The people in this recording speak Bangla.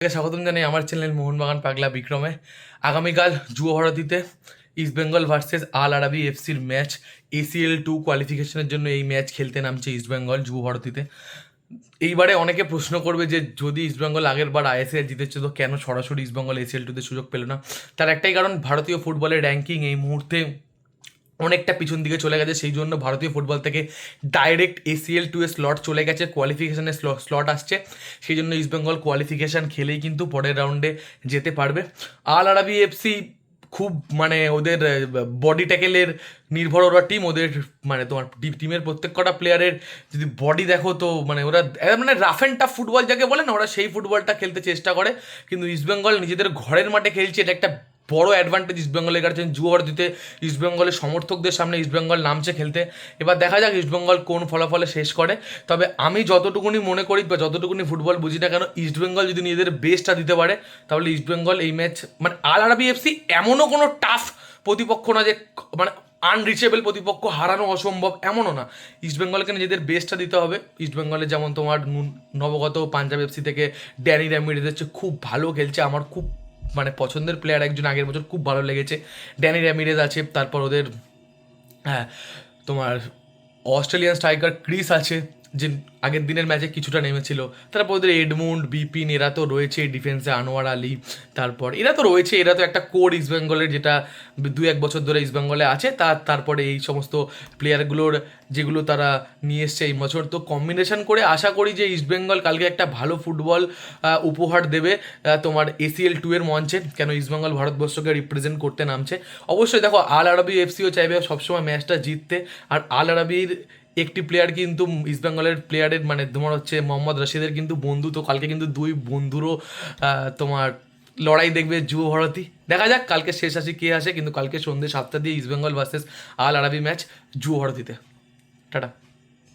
স্বাগতম জানাই আমার চ্যানেল মোহনবাগান পাগলা বিক্রমে। আগামীকাল যুব ভারতীতে ইস্টবেঙ্গল ভার্সেস আল আরাবি এফসির ম্যাচ। ACL2 কোয়ালিফিকেশনের জন্য এই ম্যাচ খেলতে নামছে ইস্টবেঙ্গল যুব ভারতীতে। এইবারে অনেকে প্রশ্ন করবে যে যদি ইস্টবেঙ্গল আগের বার ISL জিতেছে তো কেন সরাসরি ইস্টবেঙ্গল ACL2তে সুযোগ পেল না? তার একটাই কারণ, ভারতীয় ফুটবলের র্যাঙ্কিং এই মুহূর্তে অনেকটা পিছন দিকে চলে গেছে। সেই জন্য ভারতীয় ফুটবল থেকে ডাইরেক্ট ACL2 এর স্লট চলে গেছে, কোয়ালিফিকেশনের স্লট আসছে। সেই জন্য ইস্টবেঙ্গল কোয়ালিফিকেশান খেলেই কিন্তু পরের রাউন্ডে যেতে পারবে। আল আরাবি এফসি খুব ওদের বডি ট্যাকেলের নির্ভর ওরা টিম। ওদের তোমার টিমের প্রত্যেক কটা প্লেয়ারের যদি বডি দেখো তো ওরা রাফ অ্যান্ড টাফ ফুটবল যাকে বলে না, ওরা সেই ফুটবলটা খেলতে চেষ্টা করে। কিন্তু ইস্টবেঙ্গল নিজেদের ঘরের মাঠে খেলছে, এটা একটা বড় অ্যাডভান্টেজ ইস্টবেঙ্গলের কাছে। যুব ভারতীতে ইস্টবেঙ্গলের সমর্থকদের সামনে ইস্টবেঙ্গল নামছে খেলতে। এবার দেখা যাক ইস্টবেঙ্গল কোন ফলাফলে শেষ করে। তবে আমি যতটুকুনি মনে করি বা যতটুকুনি ফুটবল বুঝি না কেন, ইস্টবেঙ্গল যদি নিজেদের বেস্টটা দিতে পারে তাহলে ইস্টবেঙ্গল এই ম্যাচ আল আরাবি এফসি এমনও কোনো টাফ প্রতিপক্ষ না যে আনরিচেবল প্রতিপক্ষ, হারানো অসম্ভব এমনও না। ইস্টবেঙ্গলকে নিজেদের বেস্টটা দিতে হবে। ইস্টবেঙ্গলে যেমন তোমার নবগত পাঞ্জাব এফসি থেকে ড্যানি র্যামিরেজ হচ্ছে, খুব ভালো খেলছে। আমার খুব পছন্দের প্লেয়ার একজন, আগের বছর খুব ভালো লেগেছে ড্যানি র্যামিরেজ আছে। তারপর ওদের তোমার অস্ট্রেলিয়ান স্ট্রাইকার ক্রিস আছে, যে আগের দিনের ম্যাচে কিছুটা নেমেছিল। তারপর ওদের এডমুন্ড, বিপিন, এরা তো রয়েছে ডিফেন্সে, আনোয়ার আলী, তারপর এরা তো রয়েছে। এরা তো একটা কোর ইস্টবেঙ্গলের, যেটা 2-1 বছর ধরে ইস্টবেঙ্গলে আছে। তারপরে এই সমস্ত প্লেয়ারগুলোর যেগুলো তারা নিয়ে এসছে এই বছর, তো কম্বিনেশন করে আশা করি যে ইস্টবেঙ্গল কালকে একটা ভালো ফুটবল উপহার দেবে তোমার ACL2 এর মঞ্চে। কেন ইস্টবেঙ্গল ভারতবর্ষকে রিপ্রেজেন্ট করতে নামছে। অবশ্যই দেখো, আল আরাবি এফসিও চাইবে সবসময় ম্যাচটা জিততে। আর আল আরাবির একটি প্লেয়ার কিন্তু ইস্টবেঙ্গলের প্লেয়ারের তোমার হচ্ছে মোহাম্মদ রশিদের কিন্তু বন্ধু। তো কালকে কিন্তু দুই বন্ধুরও তোমার লড়াই দেখবে যুব ভারতী। দেখা যাক কালকে শেষ আসি কে আসে। কিন্তু কালকে সন্ধ্যে 7টা দিয়ে ইস্টবেঙ্গল ভার্সেস আল আরাবি ম্যাচ যুব ভারতীতে। টাটা।